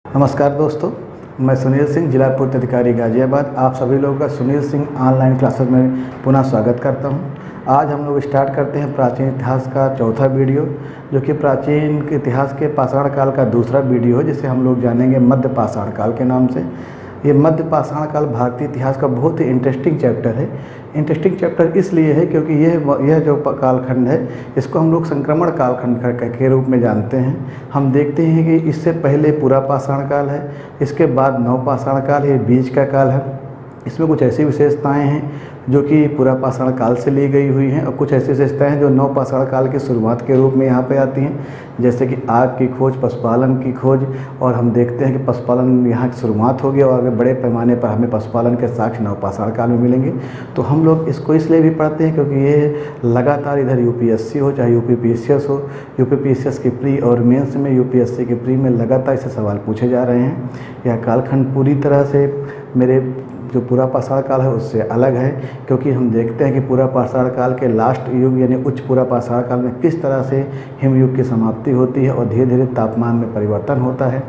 नमस्कार दोस्तों, मैं सुनील सिंह, जिला पूर्त अधिकारी गाजियाबाद। आप सभी लोगों का सुनील सिंह ऑनलाइन क्लासेस में पुनः स्वागत करता हूं। आज हम लोग स्टार्ट करते हैं प्राचीन इतिहास का चौथा वीडियो, जो कि प्राचीन इतिहास के पाषाण काल का दूसरा वीडियो है, जिसे हम लोग जानेंगे मध्य पाषाण काल के नाम से। ये मध्य पाषाण काल भारतीय इतिहास का बहुत ही इंटरेस्टिंग चैप्टर है। इंटरेस्टिंग चैप्टर इसलिए है क्योंकि यह जो कालखंड है, इसको हम लोग संक्रमण कालखंड के रूप में जानते हैं। हम देखते हैं कि इससे पहले पुरा पाषाण काल है, इसके बाद नव पाषाण काल, ये बीच का काल है। इसमें कुछ ऐसी विशेषताएं हैं जो कि पुरा पाषाण काल से ली गई हुई हैं, और कुछ ऐसी विशेषताएं हैं जो नव पाषाण काल की शुरुआत के रूप में यहाँ पे आती हैं, जैसे कि आग की खोज, पशुपालन की खोज। और हम देखते हैं कि पशुपालन यहाँ की शुरुआत होगी और आगे बड़े पैमाने पर हमें पशुपालन के साक्ष्य नव पाषाण काल में मिलेंगे। तो हम लोग इसको इसलिए भी पढ़ते हैं क्योंकि ये लगातार इधर यूपीएससी हो चाहे यूपीपीसीएस हो, यूपीपीसीएस की प्री और मेंस में, यूपीएससी की प्री में लगातार इससे सवाल पूछे जा रहे हैं। यह कालखंड पूरी तरह से मेरे जो पुरा पाषाण काल है उससे अलग है, क्योंकि हम देखते हैं कि पुरा पाषाण काल के लास्ट युग यानी उच्च पुरा पाषाण काल में किस तरह से हिमयुग की समाप्ति होती है और धीरे धीरे तापमान में परिवर्तन होता है।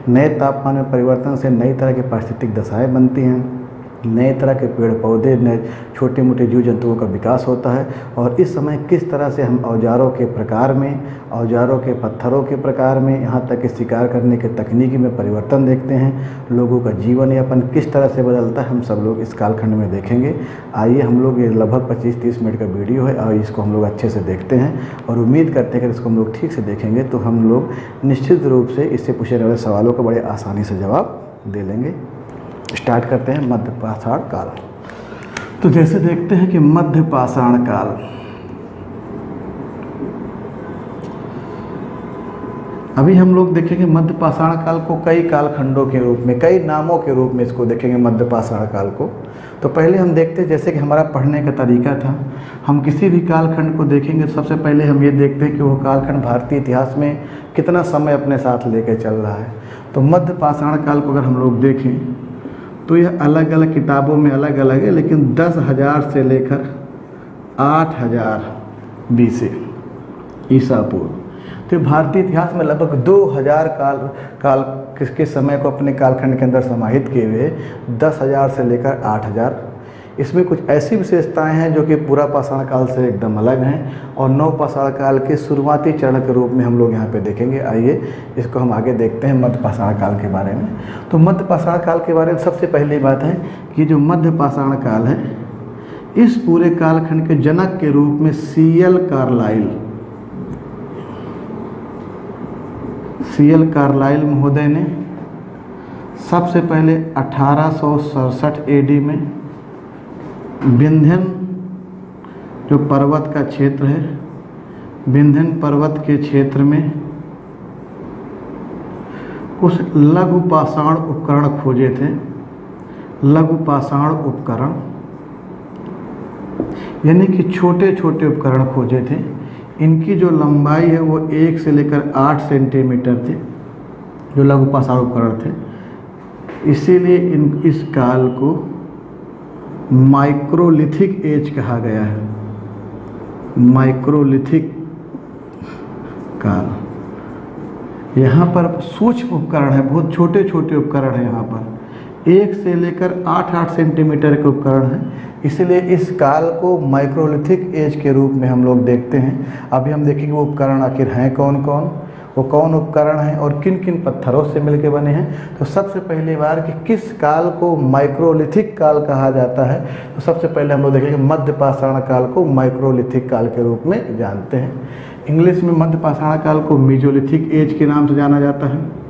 नए तापमान में परिवर्तन से नई तरह की पारिस्थितिक दशाएं बनती हैं, नए तरह के पेड़ पौधे, नए छोटे मोटे जीव जंतुओं का विकास होता है। और इस समय किस तरह से हम औजारों के प्रकार में, औजारों के पत्थरों के प्रकार में, यहाँ तक कि शिकार करने के तकनीकी में परिवर्तन देखते हैं। लोगों का जीवन यापन किस तरह से बदलता है, हम सब लोग इस कालखंड में देखेंगे। आइए हम लोग, ये लगभग 25-30 मिनट का वीडियो है और इसको हम लोग अच्छे से देखते हैं और उम्मीद करते हैं कि इसको हम लोग ठीक से देखेंगे तो हम लोग निश्चित रूप से इससे पूछे जाने वाले सवालों का बड़े आसानी से जवाब दे लेंगे। स्टार्ट करते हैं मध्य पाषाण काल। तो जैसे देखते हैं कि मध्य पाषाण काल, अभी हम लोग देखेंगे मध्य पाषाण काल को कई कालखंडों के रूप में, कई नामों के रूप में इसको देखेंगे मध्य पाषाण काल को। तो पहले हम देखते हैं, जैसे कि हमारा पढ़ने का तरीका था, हम किसी भी कालखंड को देखेंगे तो सबसे पहले हम ये देखते हैं कि वो कालखंड भारतीय इतिहास में कितना समय अपने साथ लेकर चल रहा है। तो मध्य पाषाण काल को अगर हम लोग देखें तो यह अलग अलग किताबों में अलग अलग है, लेकिन 10,000 से लेकर 8,000 BC ईसा पूर्व। तो भारतीय इतिहास में लगभग 2,000 काल किसके समय को अपने कालखंड के अंदर समाहित किए हुए, 10,000 से लेकर 8,000। इसमें कुछ ऐसी विशेषताएं हैं जो कि पुरा पाषाण काल से एकदम अलग हैं और नव पाषाण काल के शुरुआती चरण के रूप में हम लोग यहाँ पे देखेंगे। आइए इसको हम आगे देखते हैं मध्य पाषाण काल के बारे में। तो मध्य पाषाण काल के बारे में सबसे पहली बात है कि जो मध्य पाषाण काल है, इस पूरे कालखंड के जनक के रूप में सीएल कार्लाइल महोदय ने सबसे पहले 1867 AD में विंध्यन जो पर्वत का क्षेत्र है, विंध्यन पर्वत के क्षेत्र में कुछ लघु पाषाण उपकरण खोजे थे। लघु पाषाण उपकरण यानी कि छोटे छोटे उपकरण खोजे थे। इनकी जो लंबाई है वो 1 से लेकर 8 सेंटीमीटर थे, जो लघु पाषाण उपकरण थे। इसीलिए इस काल को माइक्रोलिथिक एज कहा गया है। माइक्रोलिथिक काल। यहाँ पर सूक्ष्म उपकरण है, बहुत छोटे छोटे उपकरण हैं। यहाँ पर 1 से लेकर 8-8 सेंटीमीटर के उपकरण हैं, इसलिए इस काल को माइक्रोलिथिक एज के रूप में हम लोग देखते हैं। अभी हम देखेंगे वो उपकरण आखिर हैं कौन कौन, वो कौन उपकरण हैं और किन किन पत्थरों से मिलकर बने हैं। तो सबसे पहली बार कि किस काल को माइक्रोलिथिक काल कहा जाता है, तो सबसे पहले हम लोग देखेंगे मध्य पाषाण काल को माइक्रोलिथिक काल के रूप में जानते हैं। इंग्लिश में मध्य पाषाण काल को मेजोलिथिक एज के नाम से जाना जाता है।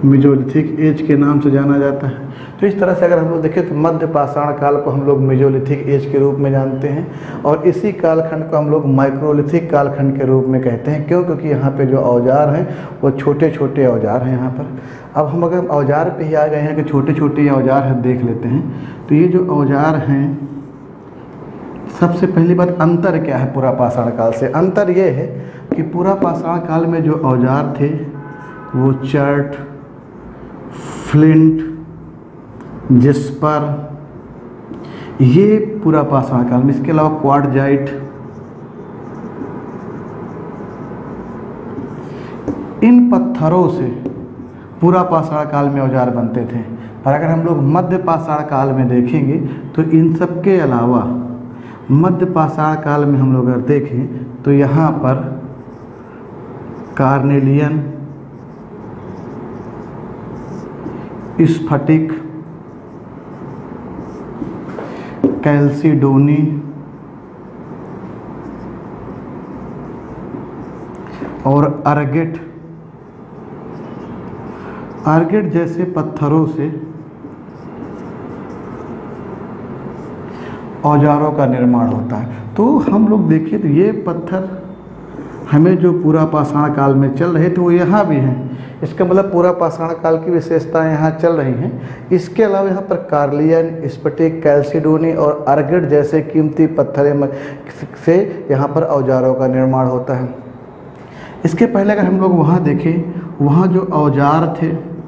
मेजोलिथिक एज के नाम से जाना जाता है। तो इस तरह से अगर हम लोग देखें तो मध्य पाषाण काल को हम लोग मेजोलिथिक एज के रूप में जानते हैं और इसी कालखंड को हम लोग माइक्रोलिथिक कालखंड के रूप में कहते हैं। क्यों? क्योंकि यहाँ पे जो औजार हैं वो छोटे छोटे औजार हैं यहाँ पर। अब हम अगर औजार पे ही आ गए हैं कि छोटे छोटे औजार हैं, देख लेते हैं। तो ये जो औजार हैं, सबसे पहली बात अंतर क्या है पुरा पाषाण काल से? अंतर ये है कि पुरा पाषाण काल में जो औजार थे वो चर्ट, फ्लिंट, जिस्पर, ये पुरा पाषाण काल में। इसके अलावा क्वार्टजाइट, इन पत्थरों से पूरा पाषाण काल में औजार बनते थे। पर अगर हम लोग मध्य पाषाण काल में देखेंगे तो इन सब के अलावा मध्य पाषाण काल में हम लोग अगर देखें तो यहाँ पर कार्नेलियन, स्फटिक, कैल्सिडोनी और आर्गेट जैसे पत्थरों से औजारों का निर्माण होता है। तो हम लोग देखिए तो ये पत्थर हमें जो पूरा पाषाण काल में चल रहे थे वो यहाँ भी हैं। इसका मतलब पूरा पाषाण काल की विशेषताएं यहाँ चल रही हैं। इसके अलावा यहाँ पर कार्लियन, स्फटिक, कैल्सिडोनी और आर्गेट जैसे कीमती पत्थर से यहाँ पर औजारों का निर्माण होता है। इसके पहले अगर हम लोग वहाँ देखें, वहाँ जो औजार थे,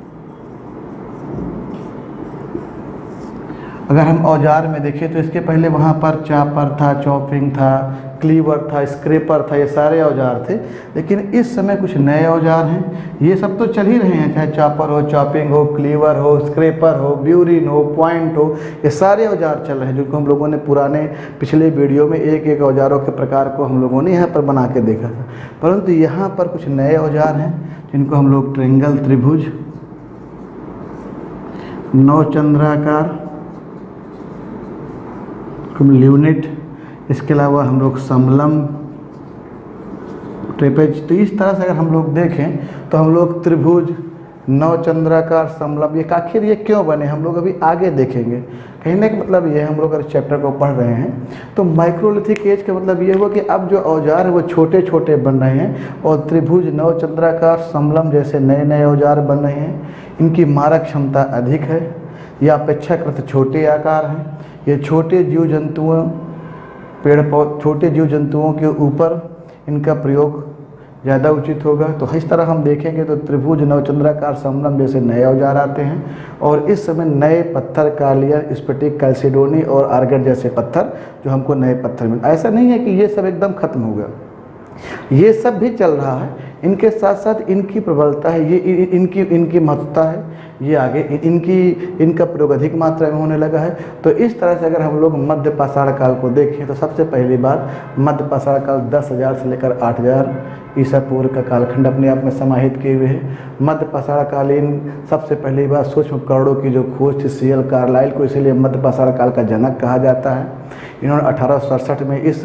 अगर हम औजार में देखें तो इसके पहले वहाँ पर चापर था, चॉपिंग था, क्लीवर था, स्क्रैपर था, ये सारे औजार थे। लेकिन इस समय कुछ नए औजार हैं। ये सब तो चल ही रहे हैं, चाहे चॉपर हो, चॉपिंग हो, क्लीवर हो, स्क्रैपर हो, ब्यूरिन हो, पॉइंट हो, ये सारे औजार चल रहे हैं जिनको हम लोगों ने पुराने पिछले वीडियो में एक एक औजारों के प्रकार को हम लोगों ने यहाँ पर बना के देखा था। परंतु यहाँ पर कुछ नए औजार हैं जिनको हम लोग ट्रायंगल, त्रिभुज, नौचंद्राकार, ल्यूनेट, इसके अलावा हम लोग समलम, ट्रेपेज। तो इस तरह से अगर हम लोग देखें तो हम लोग त्रिभुज, नवचंद्राकार, समलम, ये आखिर ये क्यों बने हम लोग अभी आगे देखेंगे। कहने का मतलब ये हम लोग अगर चैप्टर को पढ़ रहे हैं तो माइक्रोलिथिक एज का मतलब ये हुआ कि अब जो औजार है वो छोटे छोटे बन रहे हैं और त्रिभुज, नवचंद्राकार, समलम जैसे नए नए औजार बन रहे हैं। इनकी मारक क्षमता अधिक है, ये अपेक्षाकृत छोटे आकार हैं। ये छोटे जीव जंतुओं, पेड़ पौधे, छोटे जीव जंतुओं के ऊपर इनका प्रयोग ज़्यादा उचित होगा। तो इस तरह हम देखेंगे तो त्रिभुज, नवचंद्राकार, समलम जैसे नए औजार आते हैं और इस समय नए पत्थर कार्लियन, स्फटिक, कैल्सिडोनी और आर्गेट जैसे पत्थर जो हमको नए पत्थर मिले। ऐसा नहीं है कि ये सब एकदम खत्म हो गया, ये सब भी चल रहा है। इनके साथ साथ इनकी प्रबलता है, ये इनकी महत्वता है, ये आगे इनका प्रयोग अधिक मात्रा में होने लगा है। तो इस तरह से अगर हम लोग मध्य पाषाण काल को देखें तो सबसे पहली बात मध्य पाषाण काल 10,000 से लेकर 8,000 ईसा पूर्व का कालखंड अपने आप में समाहित किए हुए हैं। मध्य पाषाण कालीन सबसे पहली बात सूक्ष्म उपकरणों की जो खोज थी CL कार्लाइल को, इसीलिए मध्य पाषाण काल का जनक कहा जाता है। इन्होंने 1867 में इस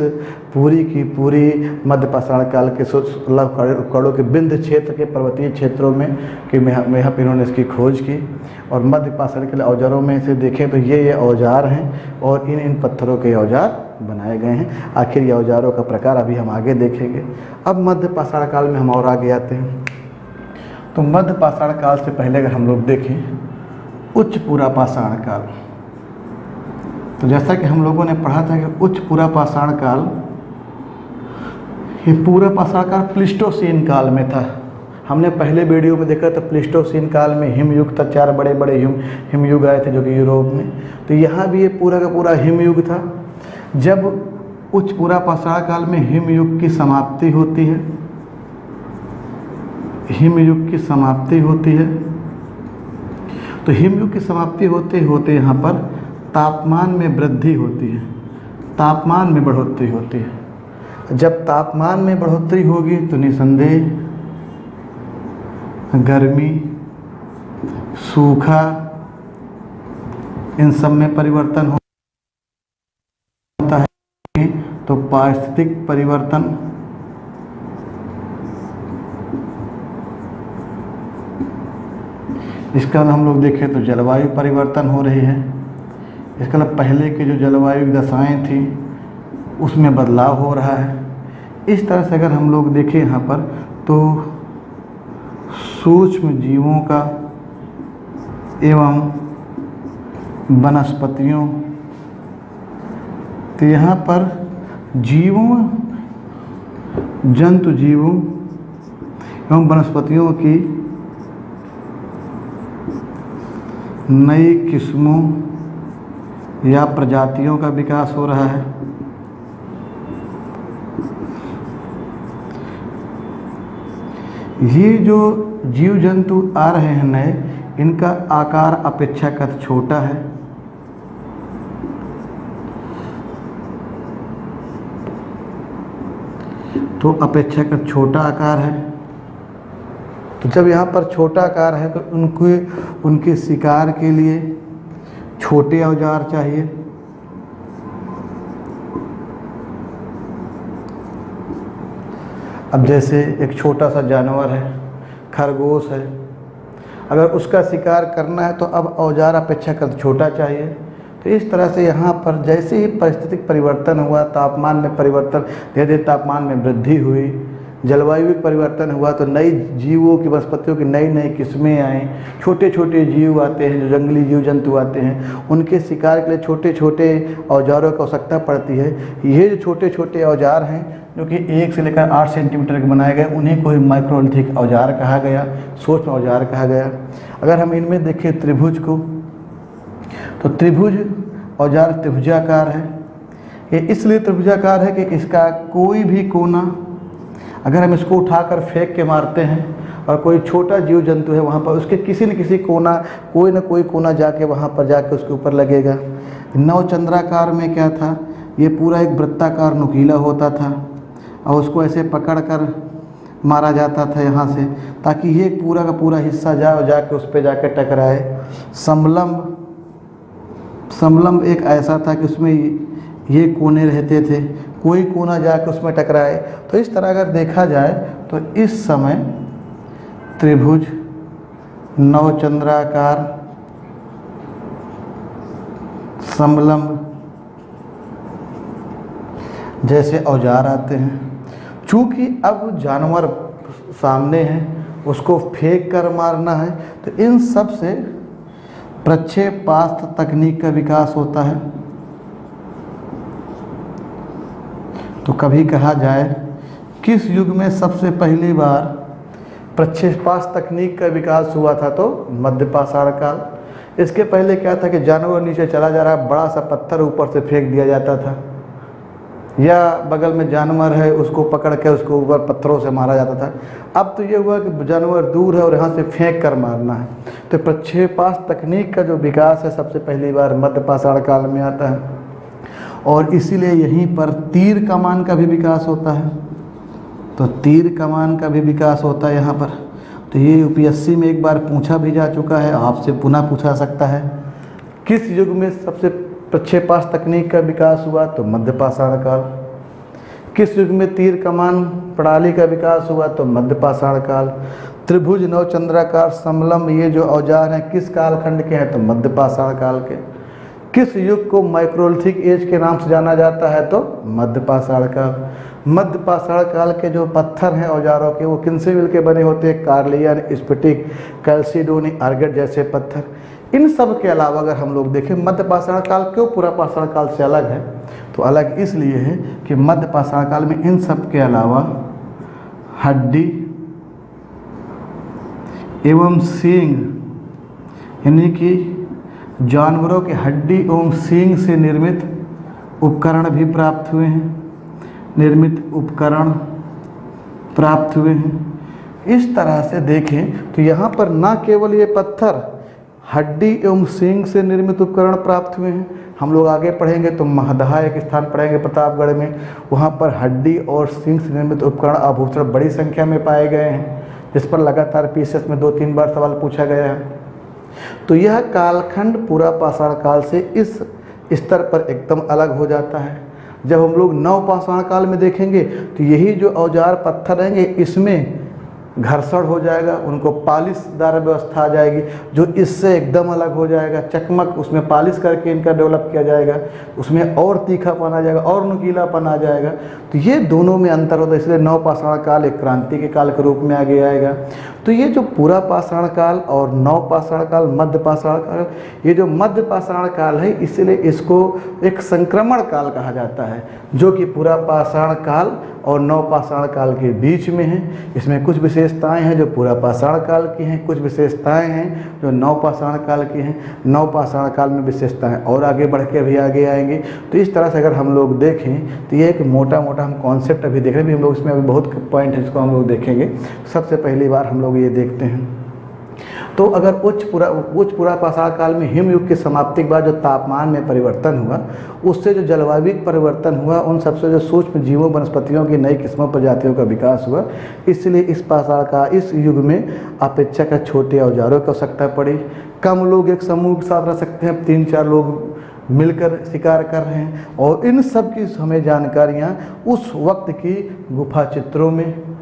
पूरी की पूरी मध्य पाषाण काल के उपकरणों के विंध्य क्षेत्र के पर्वतीय क्षेत्रों में यहाँ पर इन्होंने इसकी खोज की। और मध्य पाषाण के औजारों में से देखें तो ये औजार हैं और इन पत्थरों के औजार बनाए गए हैं। आखिर ये औजारों का प्रकार अभी हम आगे देखेंगे। अब मध्य पाषाण काल में हम और आगे आते हैं। तो मध्य पाषाण काल से पहले अगर हम लोग देखें उच्च पूरा पाषाण काल, तो जैसा कि हम लोगों ने पढ़ा था कि उच्च पूरा पाषाण काल, ये पूरा पाषाण काल प्लीस्टोसीन काल में था। हमने पहले वीडियो में देखा था प्लीस्टोसीन काल में हिमयुग था, 4 बड़े बड़े हिमयुग आए थे जो कि यूरोप में। तो यहाँ भी ये पूरा का पूरा हिमयुग था। जब उच्च पूरा पाषाण काल में हिमयुग की समाप्ति होती है, हिमयुग की समाप्ति होती है, तो हिमयुग की समाप्ति होते होते यहाँ पर तापमान में वृद्धि होती है, तापमान में बढ़ोतरी होती है। जब तापमान में बढ़ोतरी होगी तो निसंदेह गर्मी, सूखा, इन सब में परिवर्तन होता है। तो पारिस्थितिक परिवर्तन, इसका हम लोग देखें तो जलवायु परिवर्तन हो रही है। इसका मतलब पहले की जो जलवायु दशाएं थी उसमें बदलाव हो रहा है। इस तरह से अगर हम लोग देखें यहाँ पर तो सूक्ष्म जीवों का एवं वनस्पतियों, तो यहाँ पर जीवों, जंतु जीवों एवं वनस्पतियों की नई किस्मों या प्रजातियों का विकास हो रहा है। ये जो जीव जंतु आ रहे हैं नए, इनका आकार अपेक्षाकृत छोटा है। तो अपेक्षाकृत छोटा आकार है। तो जब यहाँ पर छोटा आकार है तो उनके शिकार के लिए छोटे औजार चाहिए। अब जैसे एक छोटा सा जानवर है, खरगोश है, अगर उसका शिकार करना है तो अब औजार अपेक्षाकृत छोटा चाहिए। तो इस तरह से यहाँ पर जैसे ही परिस्थितिक परिवर्तन हुआ, तापमान में परिवर्तन, धीरे धीरे तापमान में वृद्धि हुई, जलवायु में परिवर्तन हुआ, तो नई जीवों की, वनस्पतियों की नई नई किस्में आई। छोटे छोटे जीव आते हैं, जो जंगली जीव जंतु आते हैं, उनके शिकार के लिए छोटे छोटे औजारों की आवश्यकता पड़ती है। ये जो छोटे छोटे औजार हैं, जो कि 1 से लेकर 8 सेंटीमीटर के बनाए गए, उन्हीं को ही माइक्रोलिथिक औजार कहा गया, सूक्ष्म औजार कहा गया। अगर हम इनमें देखें त्रिभुज को, तो त्रिभुज औजार त्रिभुजाकार है। ये इसलिए त्रिभुजाकार है कि इसका कोई भी कोना, अगर हम इसको उठाकर फेंक के मारते हैं और कोई छोटा जीव जंतु है वहाँ पर, उसके किसी न किसी कोना, कोई न कोई कोना जाके वहाँ पर जाके उसके ऊपर लगेगा। नवचंद्राकार में क्या था, ये पूरा एक वृत्ताकार नुकीला होता था और उसको ऐसे पकड़ कर मारा जाता था यहाँ से, ताकि ये पूरा का पूरा हिस्सा जाए और जाके उस पर जाके टकराए। समलंब एक ऐसा था कि उसमें ये कोने रहते थे, कोई कोना जाके उसमें टकराए। तो इस तरह अगर देखा जाए तो इस समय त्रिभुज, नवचंद्राकार, समलंब जैसे औजार आते हैं। चूँकि अब जानवर सामने है, उसको फेंक कर मारना है, तो इन सब से प्रक्षेपास्त्र तकनीक का विकास होता है। तो कभी कहा जाए किस युग में सबसे पहली बार प्रक्षेपास्त्र तकनीक का विकास हुआ था, तो मध्य पाषाण काल। इसके पहले क्या था कि जानवर नीचे चला जा रहा, बड़ा सा पत्थर ऊपर से फेंक दिया जाता था, या बगल में जानवर है उसको पकड़ के उसको ऊपर पत्थरों से मारा जाता था। अब तो ये हुआ कि जानवर दूर है और यहाँ से फेंक कर मारना है। तो प्रक्षेपास्त्र तकनीक का जो विकास है सबसे पहली बार मध्य पाषाण काल में आता है, और इसीलिए यहीं पर तीर कमान का भी विकास होता है। तो तीर कमान का भी विकास होता है यहाँ पर। तो ये यूपीएससी में एक बार पूछा भी जा चुका है, आपसे पुनः पूछा सकता है। किस युग में सबसे प्रक्षेपास्त्र तकनीक का विकास हुआ, तो मध्य पाषाण काल। किस युग में तीर कमान प्रणाली का विकास हुआ, तो मध्य पाषाण काल। त्रिभुज, नवचंद्राकार, समलंब ये जो औजार हैं किस कालखंड के हैं, तो मध्य पाषाण काल के। किस युग को माइक्रोलिथिक एज के नाम से जाना जाता है, तो मध्य पाषाण काल। मध्य पाषाण काल के जो पत्थर हैं औजारों के, वो किनसे मिलके बने होते हैं, कार्लियन, स्फटिक, कैल्सिडोनी, अर्गट जैसे पत्थर। इन सब के अलावा अगर हम लोग देखें मध्य पाषाण काल क्यों पूरा पाषाण काल से अलग है, तो अलग इसलिए है कि मध्य पाषाण काल में इन सब के अलावा हड्डी एवं सींग, यानी कि जानवरों के हड्डी एवं सींग से निर्मित उपकरण भी प्राप्त हुए हैं, इस तरह से देखें तो यहाँ पर न केवल ये पत्थर, हड्डी एवं सींग से निर्मित उपकरण प्राप्त हुए हैं। हम लोग आगे पढ़ेंगे तो महदहा एक स्थान पढ़ेंगे प्रतापगढ़ में, वहाँ पर हड्डी और सींग से निर्मित उपकरण आभूषण बड़ी संख्या में पाए गए हैं, जिस पर लगातार पीसीएस में 2-3 बार सवाल पूछा गया है। तो यह कालखंड पूरा पाषाण काल से इस स्तर पर एकदम अलग हो जाता है। जब हम लोग नव पाषाण काल में देखेंगे तो यही जो औजार पत्थर रहेंगे इसमें घर्षण हो जाएगा, उनको पालिशदार व्यवस्था आ जाएगी, जो इससे एकदम अलग हो जाएगा। चकमक उसमें पालिश करके इनका डेवलप किया जाएगा, उसमें और तीखापन आ जाएगा और नुकीलापन आ जाएगा। तो ये दोनों में अंतर होता है, इसलिए नव पाषाण काल एक क्रांति के काल के रूप में आगे आएगा। तो ये जो पूरा पाषाण काल और नव पाषाण काल, मध्य पाषाण काल, ये जो मध्य पाषाण काल है इसलिए इसको एक संक्रमण काल कहा जाता है, जो कि पूरा पाषाण काल और नव पाषाण काल के बीच में है। इसमें कुछ विशेष विशेषताएं हैं जो पूरा पाषाण काल की हैं, कुछ विशेषताएं हैं जो नवपाषाण काल की हैं। नवपाषाण काल में विशेषताएं और आगे बढ़ के अभी आगे आएंगी। तो इस तरह से अगर हम लोग देखें तो ये एक मोटा मोटा हम कॉन्सेप्ट अभी देख रहे हैं, हम लोग इसमें अभी बहुत पॉइंट है जिसको हम लोग देखेंगे। सबसे पहली बार हम लोग ये देखते हैं, तो अगर उच्च पूरा पाषाण काल में हिमयुग की समाप्ति के बाद जो तापमान में परिवर्तन हुआ, उससे जो जलवायु परिवर्तन हुआ, उन सबसे जो सूक्ष्म जीवों वनस्पतियों की नई किस्मों प्रजातियों का विकास हुआ, इसलिए इस पाषाण का इस युग में अपेक्षाकृत छोटे औजारों की आवश्यकता पड़ी। कम लोग एक समूह के साथ रह सकते हैं, 3-4 लोग मिलकर शिकार कर रहे हैं, और इन सब की हमें जानकारियाँ उस वक्त की गुफा चित्रों में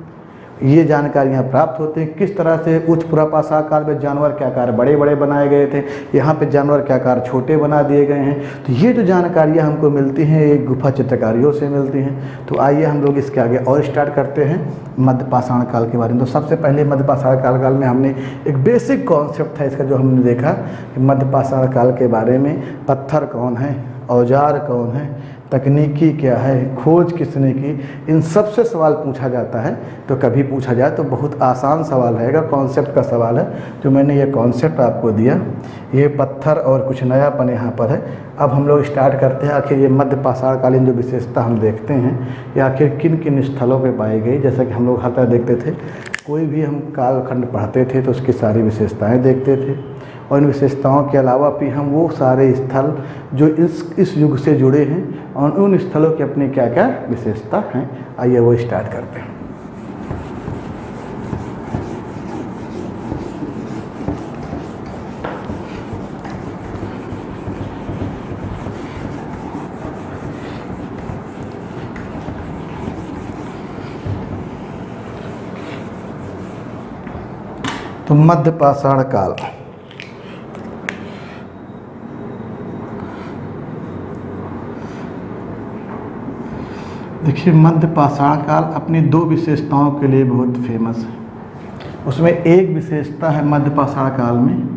ये जानकारियाँ प्राप्त होती हैं। किस तरह से उच्च पुरापाषाण काल में जानवर के आकार बड़े बड़े बनाए गए थे, यहाँ पे जानवर के आकार छोटे बना दिए गए हैं। तो ये जो जानकारियाँ हमको मिलती हैं ये गुफा चित्रकारियों से मिलती हैं। तो आइए हम लोग इसके आगे और स्टार्ट करते हैं मध्य पाषाण काल के बारे में। तो सबसे पहले मध्य पाषाण काल में हमने एक बेसिक कॉन्सेप्ट था इसका जो हमने देखा कि मध्य पाषाण काल के बारे में पत्थर कौन है, औजार कौन है, तकनीकी क्या है, खोज किसने की, इन सब से सवाल पूछा जाता है। तो कभी पूछा जाए तो बहुत आसान सवाल रहेगा, कॉन्सेप्ट का सवाल है। जो मैंने ये कॉन्सेप्ट आपको दिया, ये पत्थर और कुछ नयापन यहाँ पर है। अब हम लोग स्टार्ट करते हैं, आखिर ये मध्य पाषाण कालीन जो विशेषता हम देखते हैं ये आखिर किन किन स्थलों पर पाई गई। जैसा कि हम लोग हर तरह देखते थे, कोई भी हम कालखंड पढ़ते थे तो उसकी सारी विशेषताएँ देखते थे, और इन विशेषताओं के अलावा भी हम वो सारे स्थल जो इस युग से जुड़े हैं और उन स्थलों की अपनी क्या क्या विशेषता हैं, आइए वो स्टार्ट करते हैं। तो मध्य पाषाण काल, देखिए मध्य पाषाण काल अपनी 2 विशेषताओं के लिए बहुत फेमस है। उसमें एक विशेषता है मध्य पाषाण काल में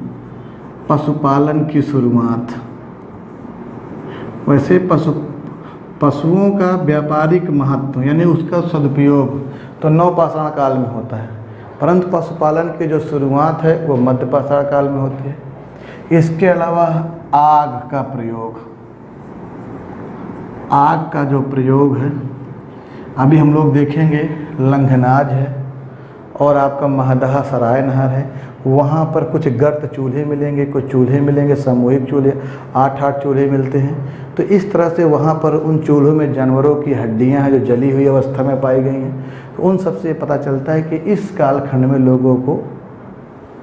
पशुपालन की शुरुआत। वैसे पशुओं का व्यापारिक महत्व यानी उसका सदुपयोग तो नवपाषाण काल में होता है, परंतु पशुपालन की जो शुरुआत है वो मध्य पाषाण काल में होती है। इसके अलावा आग का प्रयोग, आग का जो प्रयोग है अभी हम लोग देखेंगे, लंघनाज है और आपका महदहा सराय नहर है, वहाँ पर कुछ गर्त चूल्हे मिलेंगे, कुछ चूल्हे मिलेंगे सामूहिक चूल्हे, 8-8 चूल्हे मिलते हैं। तो इस तरह से वहाँ पर उन चूल्हों में जानवरों की हड्डियाँ हैं जो जली हुई अवस्था में पाई गई हैं। तो उन सब से पता चलता है कि इस कालखंड में लोगों को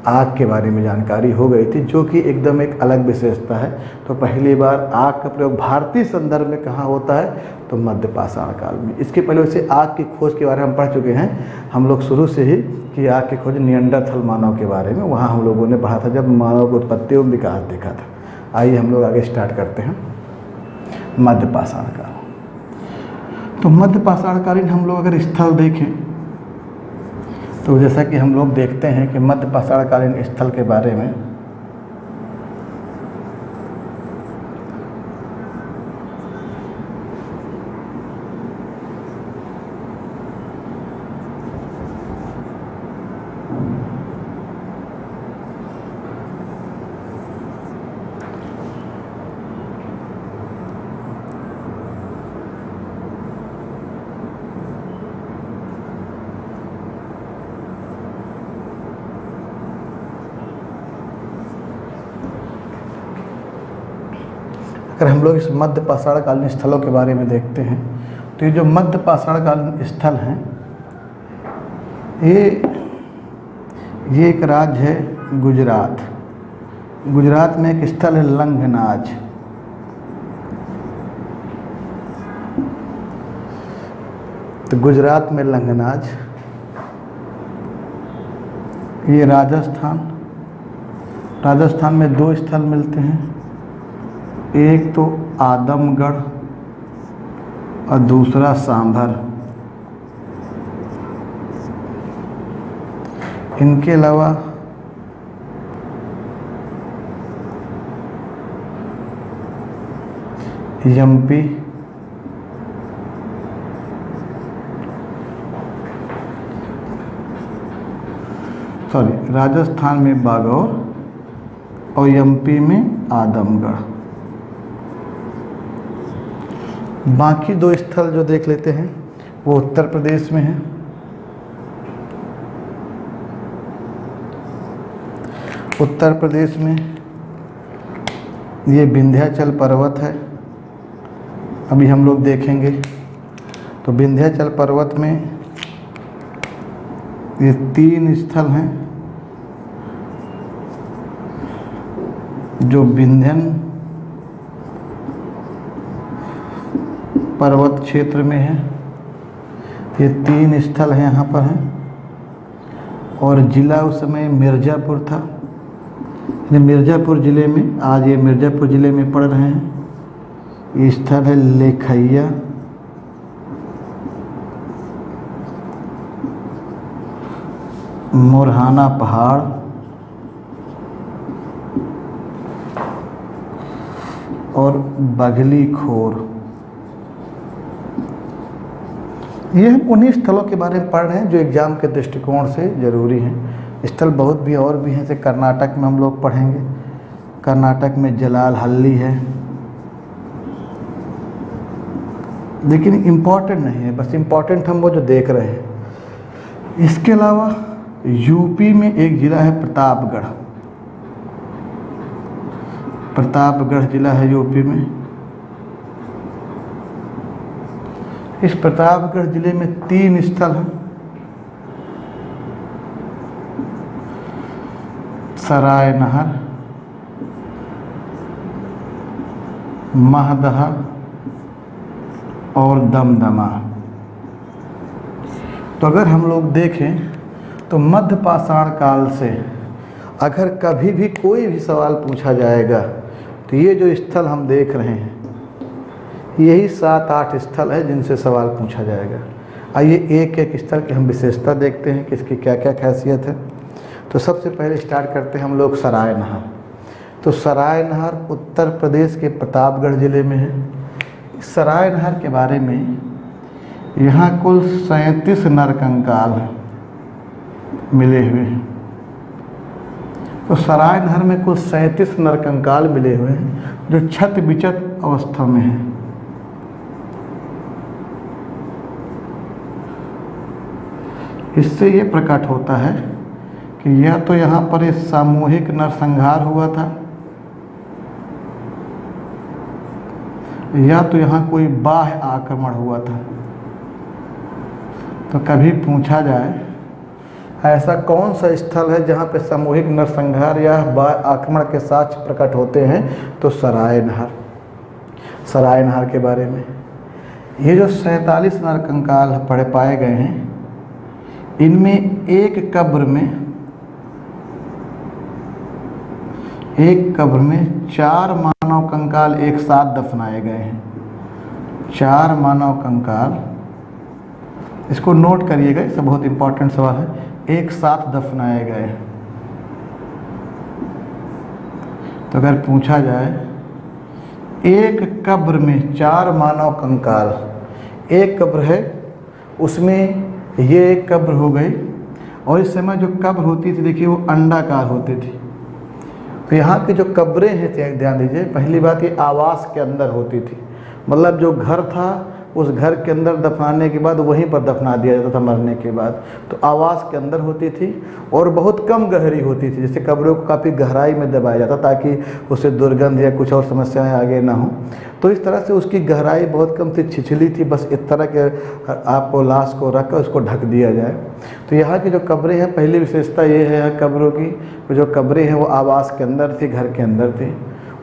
आग के बारे में जानकारी हो गई थी, जो कि एकदम एक अलग विशेषता है। तो पहली बार आग का प्रयोग भारतीय संदर्भ में कहाँ होता है, तो मध्य पाषाण काल में। इसके पहले वैसे आग की खोज के बारे में हम पढ़ चुके हैं हम लोग शुरू से ही कि आग की खोज निएंडरथल मानव के बारे में, वहाँ हम लोगों ने पढ़ा था जब मानव की उत्पत्ति एवं विकास देखा था। आइए हम लोग आगे स्टार्ट करते हैं मध्य पाषाण काल। तो मध्य पाषाण कालीन हम लोग अगर स्थल देखें तो जैसा कि हम लोग देखते हैं कि मध्य पाषाण कालीन स्थल के बारे में अगर हम लोग इस मध्य पाषाण कालीन स्थलों के बारे में देखते हैं तो ये जो मध्य पाषाण कालीन स्थल हैं ये एक राज्य है गुजरात। गुजरात में एक स्थल है लंघनाज। तो गुजरात में लंघनाज, ये राजस्थान में 2 स्थल मिलते हैं, एक तो आदमगढ़ और दूसरा सांभर। इनके अलावा यम्पी, राजस्थान में बागौर और एमपी में आदमगढ़। बाकी दो स्थल जो देख लेते हैं वो उत्तर प्रदेश में है। उत्तर प्रदेश में ये विंध्याचल पर्वत है, अभी हम लोग देखेंगे। तो विंध्याचल पर्वत में ये 3 स्थल हैं जो विंध्यन पर्वत क्षेत्र में है। ये 3 स्थल हैं यहाँ पर हैं, और ज़िला उस समय मिर्ज़ापुर था। ये मिर्ज़ापुर ज़िले में, आज ये मिर्ज़ापुर ज़िले में पड़ रहे हैं। ये स्थल है लेखैया, मुरहाना पहाड़ और बघली खोर। ये हम उन्हीं स्थलों के बारे में पढ़ रहे हैं जो एग्ज़ाम के दृष्टिकोण से ज़रूरी हैं। स्थल बहुत भी और भी हैं, जैसे कर्नाटक में हम लोग पढ़ेंगे। कर्नाटक में जलाल हल्ली है, लेकिन इम्पॉर्टेंट नहीं है, बस इम्पॉर्टेंट हम वो जो देख रहे हैं। इसके अलावा यूपी में एक ज़िला है प्रतापगढ़। प्रतापगढ़ ज़िला है यूपी में। इस प्रतापगढ़ ज़िले में 3 स्थल हैं। सरायनहर, महदहा और दमदमा। तो अगर हम लोग देखें तो मध्य पाषाण काल से अगर कभी भी कोई भी सवाल पूछा जाएगा तो ये जो स्थल हम देख रहे हैं यही 7-8 स्थल है जिनसे सवाल पूछा जाएगा। आइए एक एक स्थल की हम विशेषता देखते हैं कि इसकी क्या क्या खासियत है। तो सबसे पहले स्टार्ट करते हैं हम लोग सरायनहर। तो सरायनहर उत्तर प्रदेश के प्रतापगढ़ ज़िले में है। सरायनहर के बारे में यहाँ कुल 37 नरकंकाल मिले हुए हैं। तो सरायनहर में कुल 37 नरकंकाल मिले हुए हैं जो क्षत विक्षत अवस्था में हैं। इससे ये प्रकट होता है कि या तो यहाँ पर एक सामूहिक नरसंहार हुआ था, या तो यहाँ कोई बाह्य आक्रमण हुआ था। तो कभी पूछा जाए ऐसा कौन सा स्थल है जहाँ पे सामूहिक नरसंहार या बाह्य आक्रमण के साक्ष्य प्रकट होते हैं, तो सरायनहर। सरायनहर के बारे में ये जो 47 नरकंकाल पड़े पाए गए हैं, इनमें एक कब्र में 4 मानव कंकाल एक साथ दफनाए गए हैं। 4 मानव कंकाल, इसको नोट करिएगा, इससे बहुत इंपॉर्टेंट सवाल है। एक साथ दफनाए गए हैं। तो अगर पूछा जाए एक कब्र में 4 मानव कंकाल, एक कब्र है उसमें ये एक कब्र हो गई, और इस समय जो कब्र होती थी देखिए वो अंडाकार होती थी। तो यहाँ की जो कब्रें हैं ध्यान दीजिए, पहली बात ये आवास के अंदर होती थी, मतलब जो घर था उस घर के अंदर दफनाने के बाद वहीं पर दफना दिया जाता था मरने के बाद। तो आवास के अंदर होती थी और बहुत कम गहरी होती थी, जैसे कब्रों को काफ़ी गहराई में दबाया जाता ताकि उससे दुर्गंध या कुछ और समस्याएं आगे ना हो। तो इस तरह से उसकी गहराई बहुत कम थी, छिछली थी, बस इस तरह के आपको लाश को रख कर उसको ढक दिया जाए। तो यहाँ की जो कब्रें हैं, पहली विशेषता ये है यहाँ कब्रों की, जो कब्रें हैं वो आवास के अंदर थी, घर के अंदर थी,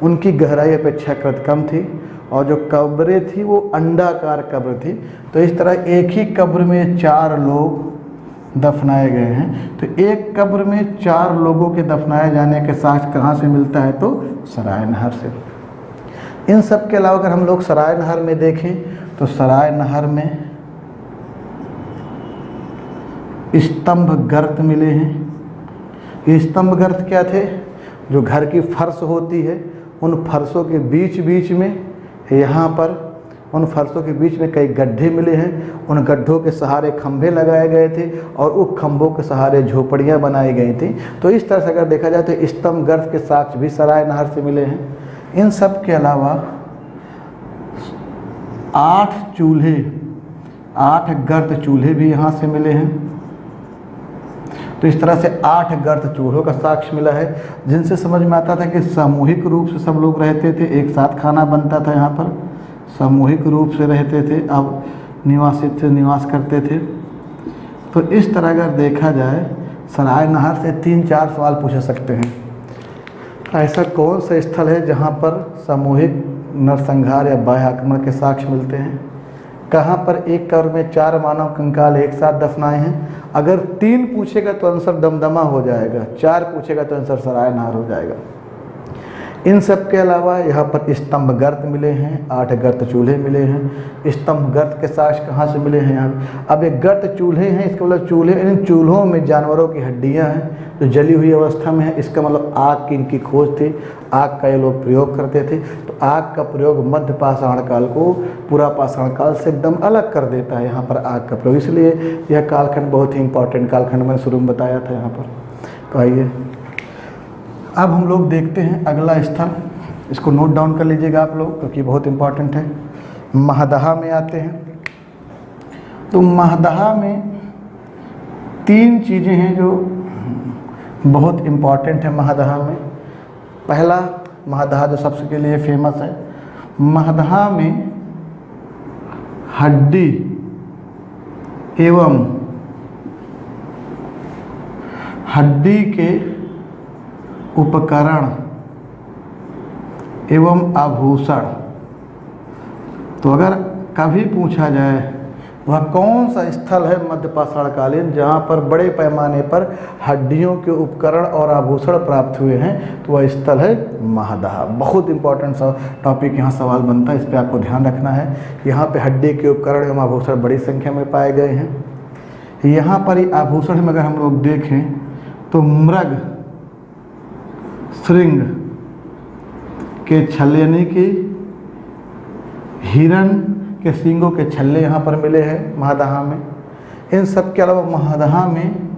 उनकी गहराई अपेक्षाकृत कम थी, और जो कब्रें थी वो अंडाकार कब्र थी। तो इस तरह एक ही कब्र में 4 लोग दफनाए गए हैं। तो एक कब्र में 4 लोगों के दफनाए जाने के साक्ष्य कहाँ से मिलता है, तो सरायनहर से। इन सब के अलावा अगर हम लोग सरायनहर में देखें तो सरायनहर में स्तंभ गर्त मिले हैं। ये स्तंभ गर्त क्या थे, जो घर की फर्श होती है उन फर्शों के बीच बीच में यहाँ पर उन फर्शों के बीच में कई गड्ढे मिले हैं। उन गड्ढों के सहारे खंभे लगाए गए थे और उन खंभों के सहारे झोपड़ियाँ बनाई गई थी। तो इस तरह से अगर देखा जाए तो स्तंभ गर्त के साक्ष्य भी सराय नहर से मिले हैं। इन सब के अलावा 8 गर्त चूल्हे भी यहाँ से मिले हैं। तो इस तरह से 8 गर्त चूल्हों का साक्ष्य मिला है, जिनसे समझ में आता था कि सामूहिक रूप से सब लोग रहते थे, एक साथ खाना बनता था, यहाँ पर सामूहिक रूप से रहते थे, अब निवास करते थे। तो इस तरह अगर देखा जाए सराय नहर से 3-4 सवाल पूछ सकते हैं। ऐसा कौन सा स्थल है जहाँ पर सामूहिक नरसंहार या बाह्य आक्रमण के साक्ष्य मिलते हैं? कहाँ पर एक कब्र में 4 मानव कंकाल एक साथ दफनाए हैं? अगर 3 पूछेगा तो आंसर दमदमा हो जाएगा, 4 पूछेगा तो आंसर सराय नहर हो जाएगा। इन सब के अलावा यहाँ पर स्तंभ गर्त मिले हैं, 8 गर्त चूल्हे मिले हैं। स्तंभ गर्त के साक्ष्य कहाँ से मिले हैं? यहाँ अब एक गर्त चूल्हे हैं, इसका मतलब चूल्हे, इन चूल्हों में जानवरों की हड्डियाँ हैं जो जली हुई अवस्था में है। इसका मतलब आग की इनकी खोज थी, आग का ये लोग प्रयोग करते थे। तो आग का प्रयोग मध्य पाषाण काल को पूरा पाषाण काल से एकदम अलग कर देता है यहाँ पर आग का प्रयोग। इसलिए यह कालखंड बहुत ही इंपॉर्टेंट कालखंड मैंने शुरू में बताया था यहाँ पर। तो आइए अब हम लोग देखते हैं अगला स्थल, इसको नोट डाउन कर लीजिएगा आप लोग क्योंकि बहुत इम्पॉर्टेंट है। महदहा में आते हैं। तो महदहा में 3 चीज़ें हैं जो बहुत इम्पॉर्टेंट है महदहा में। पहला महदहा जो सबसे के लिए फेमस है, महदहा में हड्डी एवं हड्डी के उपकरण एवं आभूषण। तो अगर कभी पूछा जाए वह कौन सा स्थल है मध्य पाषाणकालीन जहाँ पर बड़े पैमाने पर हड्डियों के उपकरण और आभूषण प्राप्त हुए हैं, तो वह स्थल है महदहा। बहुत इंपॉर्टेंट सा टॉपिक यहाँ सवाल बनता है, इस पर आपको ध्यान रखना है। यहाँ पे हड्डी के उपकरण एवं आभूषण बड़ी संख्या में पाए गए हैं। यहाँ पर ही आभूषण में अगर हम लोग देखें तो मृग श्रृंग के छल्ले यानी कि हिरण के सींगों के छल्ले यहाँ पर मिले हैं महदहा में। इन सब के अलावा महदहा में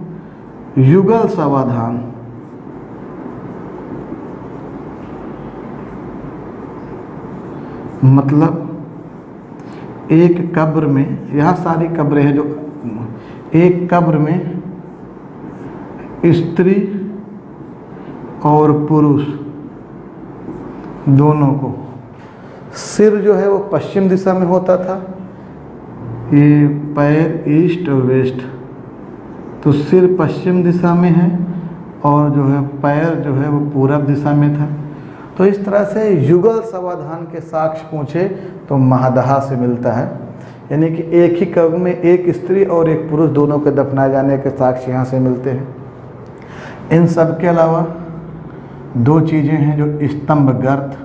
युगल समाधान, मतलब एक कब्र में, यहाँ सारी कब्रें हैं जो एक कब्र में स्त्री और पुरुष दोनों को, सिर जो है वो पश्चिम दिशा में होता था, ये पैर ईस्ट और वेस्ट, तो सिर पश्चिम दिशा में है और जो है पैर जो है वो पूरब दिशा में था। तो इस तरह से युगल समाधान के साक्ष्य पूछे तो महदहा से मिलता है, यानी कि एक ही कब्र में एक स्त्री और एक पुरुष दोनों के दफनाए जाने के साक्ष्य यहाँ से मिलते हैं। इन सब के अलावा 2 चीज़ें हैं जो स्तंभ गर्त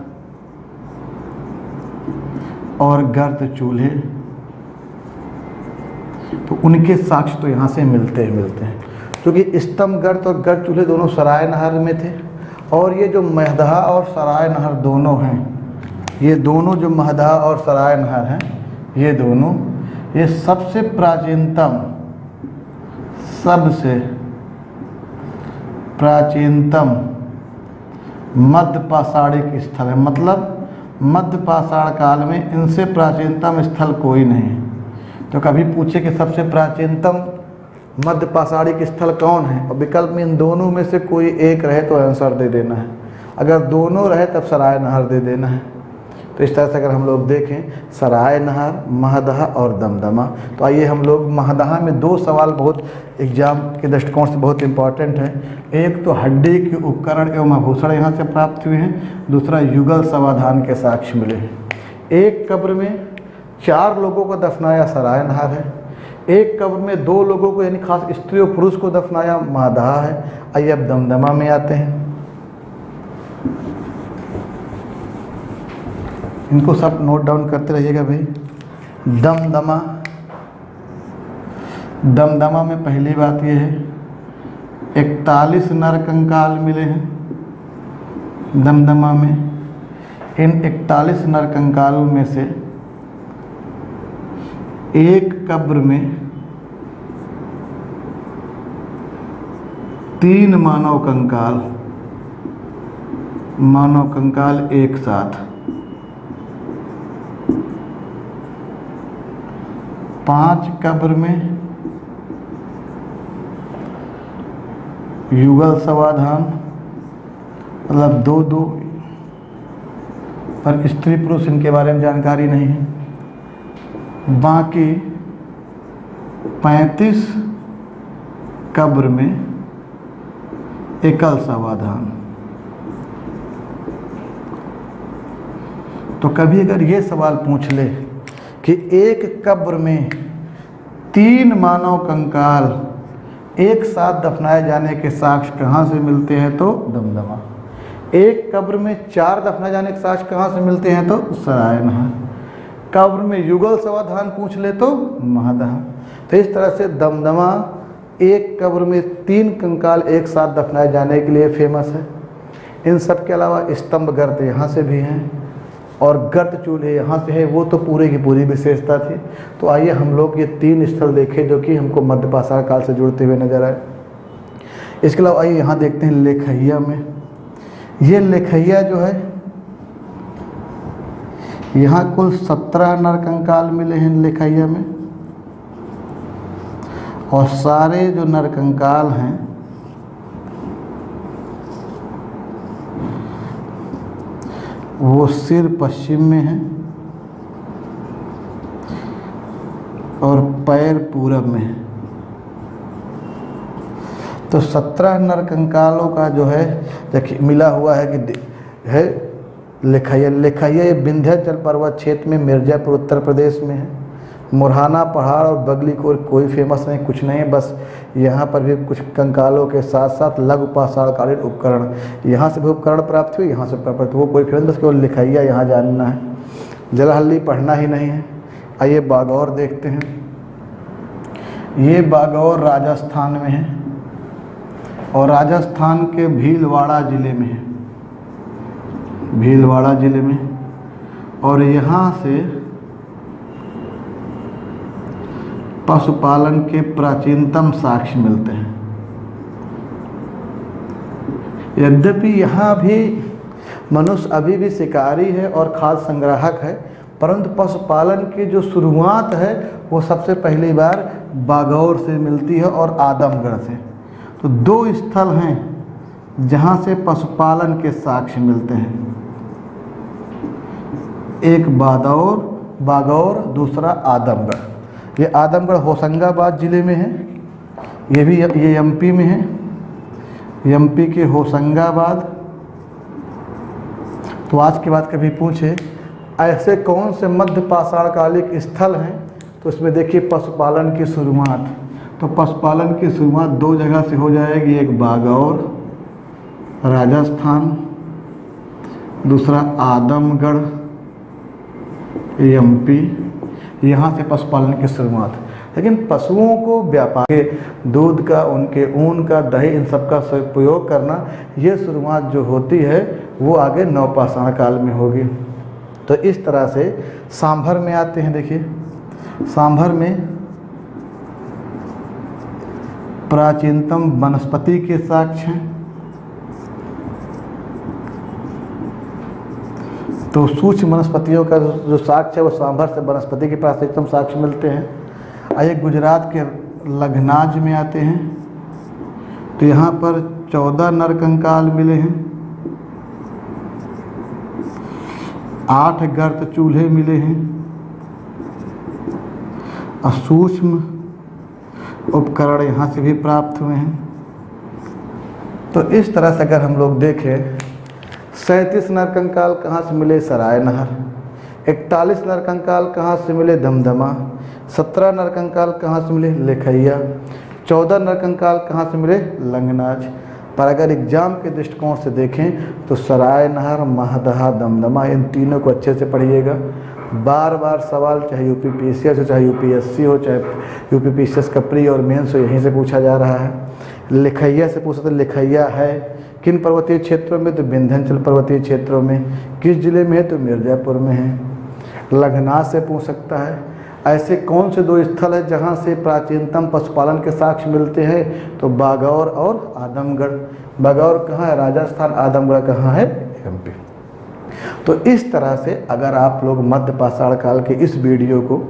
और गर्त चूल्हे, तो उनके साक्ष्य तो यहाँ से मिलते हैं क्योंकि स्तंभ गर्त और गर्त चूल्हे दोनों सराय नहर में थे। और ये जो महदहा और सराय नहर दोनों हैं, ये दोनों जो महदहा और सराय नहर हैं, ये दोनों ये सबसे प्राचीनतम, सबसे प्राचीनतम मध्य पाषाणिक स्थल है। मतलब मध्य पाषाण काल में इनसे प्राचीनतम स्थल कोई नहीं है। तो कभी पूछे कि सबसे प्राचीनतम मध्य पाषाणिक स्थल कौन है और विकल्प में इन दोनों में से कोई एक रहे तो आंसर दे देना है, अगर दोनों रहे तब सराय नहर दे देना है। तो इस तरह से अगर हम लोग देखें सराय नहर, महदहा और दमदमा। तो आइए हम लोग महदहा में 2 सवाल बहुत एग्जाम के दृष्टिकोण से बहुत इंपॉर्टेंट है। एक तो हड्डी के उपकरण एवं आभूषण यहाँ से प्राप्त हुए हैं, दूसरा युगल समाधान के साक्ष्य मिले हैं। एक कब्र में 4 लोगों को दफनाया सराय नहर है, एक कब्र में 2 लोगों को यानी खास स्त्री और पुरुष को दफनाया महदहा है। आइए अब दमदमा में आते हैं। इनको सब नोट डाउन करते रहिएगा भाई। दमदमा में पहली बात यह है 41 नरकंकाल मिले हैं दमदमा में। इन 41 नरकंकालों में से एक कब्र में 3 मानव कंकाल एक साथ, 5 कब्र में युगल समाधान, मतलब 2-2, पर स्त्री पुरुष इनके बारे में जानकारी नहीं है। बाकी 35 कब्र में एकल समाधान। तो कभी अगर ये सवाल पूछ ले कि एक कब्र में 3 मानव कंकाल एक साथ दफनाए जाने के साक्ष्य कहाँ से मिलते हैं, तो दमदमा। एक कब्र में 4 दफनाए जाने के साक्ष्य कहाँ से मिलते हैं, तो सरायनहर। कब्र में युगल समाधान पूछ ले तो महदहा। तो इस तरह से दमदमा एक कब्र में 3 कंकाल एक साथ दफनाए जाने के लिए फेमस है। इन सब के अलावा स्तंभ गर्त यहाँ से भी हैं और गर्त चूल्हे यहाँ से है, वो तो पूरे की पूरी विशेषता थी। तो आइए हम लोग ये 3 स्थल देखें जो कि हमको मध्य पाषाण काल से जुड़ते हुए नजर आए। इसके अलावा आइए यहाँ देखते हैं लेखैया में। ये लेखैया जो है, यहाँ कुल 17 नरकंकाल मिले हैं लेखैया में, और सारे जो नरकंकाल हैं वो सिर पश्चिम में है और पैर पूरब में है। तो 17 नरकंकालों का जो है देखिए मिला हुआ है कि है लेखैया ये विंध्याचल पर्वत क्षेत्र में मिर्जापुर उत्तर प्रदेश में है। मुरहाना पहाड़ और बगली कोई फेमस नहीं, कुछ नहीं, बस यहाँ पर भी कुछ कंकालों के साथ साथ लघु पाषाणकालीन उपकरण, यहाँ से भी उपकरण प्राप्त हुए, यहाँ से प्राप्त, वो कोई फेमस, बस केवल लेखैया यहाँ जानना है। जलहल्ली पढ़ना ही नहीं है। आइए बागौर देखते हैं। ये बागौर राजस्थान में है और राजस्थान के भीलवाड़ा ज़िले में है, भीलवाड़ा ज़िले में। और यहाँ से पशुपालन के प्राचीनतम साक्ष्य मिलते हैं। यद्यपि यहाँ भी मनुष्य अभी भी शिकारी है और खाद्य संग्राहक है, परंतु पशुपालन की जो शुरुआत है वो सबसे पहली बार बागौर से मिलती है और आदमगढ़ से। तो 2 स्थल हैं जहाँ से पशुपालन के साक्ष्य मिलते हैं, एक बागौर, दूसरा आदमगढ़। ये आदमगढ़ होशंगाबाद ज़िले में है, ये एमपी में है, एमपी के होशंगाबाद। तो आज के बाद कभी पूछे ऐसे कौन से मध्य पाषाणकालिक स्थल हैं, तो इसमें देखिए पशुपालन की शुरुआत। तो पशुपालन की शुरुआत 2 जगह से हो जाएगी, एक बागौर राजस्थान, दूसरा आदमगढ़ एमपी। यहाँ से पशुपालन की शुरुआत। लेकिन पशुओं को व्यापार के दूध का, उनके ऊन का, दही, इन सब का प्रयोग करना, ये शुरुआत जो होती है वो आगे नवपाषाण काल में होगी। तो इस तरह से सांभर में आते हैं। देखिए सांभर में प्राचीनतम वनस्पति के साक्ष्य हैं। तो सूक्ष्म वनस्पतियों का जो साक्ष्य है वो सांभर से वनस्पति के प्राचीनतम साक्ष्य मिलते हैं। आइए गुजरात के लखनाज में आते हैं। तो यहाँ पर 14 नरकंकाल मिले हैं, 8 गर्त चूल्हे मिले हैं और सूक्ष्म उपकरण यहाँ से भी प्राप्त हुए हैं। तो इस तरह से अगर हम लोग देखें 37 नरकंकाल कहाँ से मिले, सरायनहर। 41 नरकंकाल कहाँ से मिले, दमदमा। 17 नरकंकाल कहाँ से मिले, लेखैया। 14 नरकंकाल कहाँ से मिले, लंगनाज। पर अगर एग्जाम के दृष्टिकोण से देखें तो सरायनहर, महदहा, दमदमा, इन तीनों को अच्छे से पढ़िएगा। बार बार सवाल चाहे यूपीपीसीएस हो, चाहे यूपीएससी हो, चाहे यूपीपीसीएस का प्री और मेंस हो, यहीं से पूछा जा रहा है। लेखैया से पूछा तो लेखैया है किन पर्वतीय क्षेत्रों में, तो विंध्याचल पर्वतीय क्षेत्रों में। किस जिले में है, तो मिर्जापुर में है। लखनाज से पूछ सकता है। ऐसे कौन से दो स्थल है जहाँ से प्राचीनतम पशुपालन के साक्ष्य मिलते हैं? तो बागौर और आदमगढ़। बागौर कहाँ है? राजस्थान। आदमगढ़ कहाँ है? एमपी। तो इस तरह से अगर आप लोग मध्य पाषाण काल के इस वीडियो को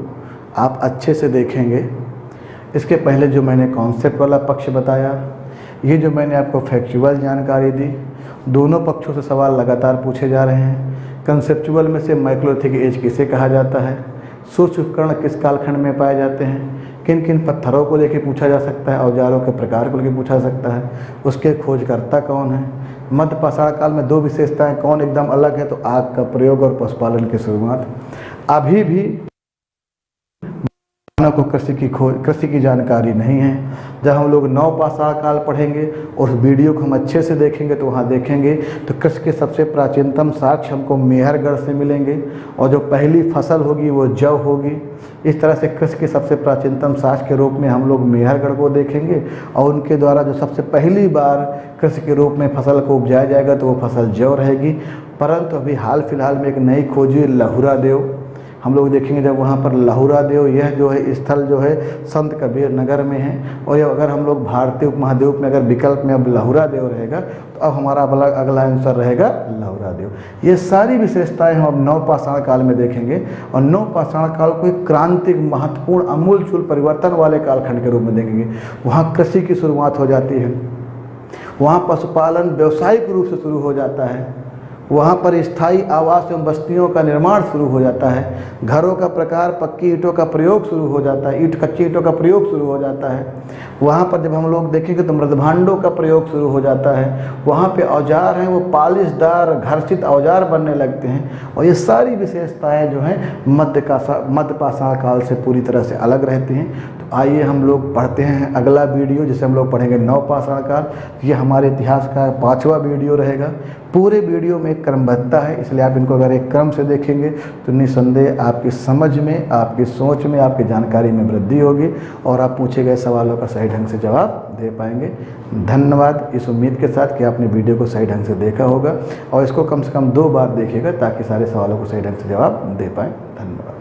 आप अच्छे से देखेंगे, इसके पहले जो मैंने कॉन्सेप्ट वाला पक्ष बताया, ये जो मैंने आपको फैक्चुअल जानकारी दी, दोनों पक्षों से सवाल लगातार पूछे जा रहे हैं। कंसेप्चुअल में से मैक्रोलिथिक एज किसे कहा जाता है, सूक्ष्म उपकरण किस कालखंड में पाए जाते हैं, किन किन पत्थरों को लेकर पूछा जा सकता है, औजारों के प्रकार को लेकर पूछा जा सकता है, उसके खोजकर्ता कौन है, मध्य पाषाण काल में दो विशेषताएं कौन एकदम अलग है, तो आग का प्रयोग और पशुपालन की शुरुआत। अभी भी मानव को कृषि की जानकारी नहीं है। जब हम लोग नव पाषाण काल पढ़ेंगे और उस वीडियो को हम अच्छे से देखेंगे तो वहाँ देखेंगे तो कृषि के सबसे प्राचीनतम साक्ष्य हमको मेहरगढ़ से मिलेंगे, और जो पहली फसल होगी वो जौ होगी। इस तरह से कृषि के सबसे प्राचीनतम साक्ष्य के रूप में हम लोग मेहरगढ़ को देखेंगे, और उनके द्वारा जो सबसे पहली बार कृषि के रूप में फसल को उपजाया जाएगा तो वो फसल जौ रहेगी। परंतु अभी हाल फिलहाल में एक नई खोजी लहुरा देव हम लोग देखेंगे, जब वहाँ पर लहुरा देव, यह जो है स्थल जो है संत कबीर नगर में है, और यह अगर हम लोग भारतीय उपमहाद्वीप में अगर विकल्प में अब लहुरा देव रहेगा तो अब हमारा अगला आंसर रहेगा लहुरा देव। ये सारी विशेषताएं हम अब नव पाषाण काल में देखेंगे, और नव पाषाण काल को एक क्रांतिक, महत्वपूर्ण, अमूलचूल परिवर्तन वाले कालखंड के रूप में देखेंगे। वहाँ कृषि की शुरुआत हो जाती है, वहाँ पशुपालन व्यावसायिक रूप से शुरू हो जाता है, वहाँ पर स्थायी आवास एवं बस्तियों का निर्माण शुरू हो जाता है, घरों का प्रकार पक्की ईंटों का प्रयोग शुरू हो जाता है, कच्ची ईंटों का प्रयोग शुरू हो जाता है। वहाँ पर जब हम लोग देखेंगे तो मृदभांडों का प्रयोग शुरू हो जाता है। वहाँ पे औजार हैं वो पालिशदार घर्षित औजार बनने लगते हैं, और ये सारी विशेषताएं जो हैं मध्य पाषाण काल से पूरी तरह से अलग रहती हैं। तो आइए हम लोग पढ़ते हैं अगला वीडियो, जिसे हम लोग पढ़ेंगे नव पाषाण काल। ये हमारे इतिहास का 5वां वीडियो रहेगा। पूरे वीडियो में एक क्रमबद्धता है, इसलिए आप इनको अगर एक क्रम से देखेंगे तो निस्संदेह आपकी समझ में, आपकी सोच में, आपकी जानकारी में वृद्धि होगी, और आप पूछे गए सवालों का सही ढंग से जवाब दे पाएंगे। धन्यवाद, इस उम्मीद के साथ कि आपने वीडियो को सही ढंग से देखा होगा, और इसको कम से कम 2 बार देखिएगा ताकि सारे सवालों को सही ढंग से जवाब दे पाएँ। धन्यवाद।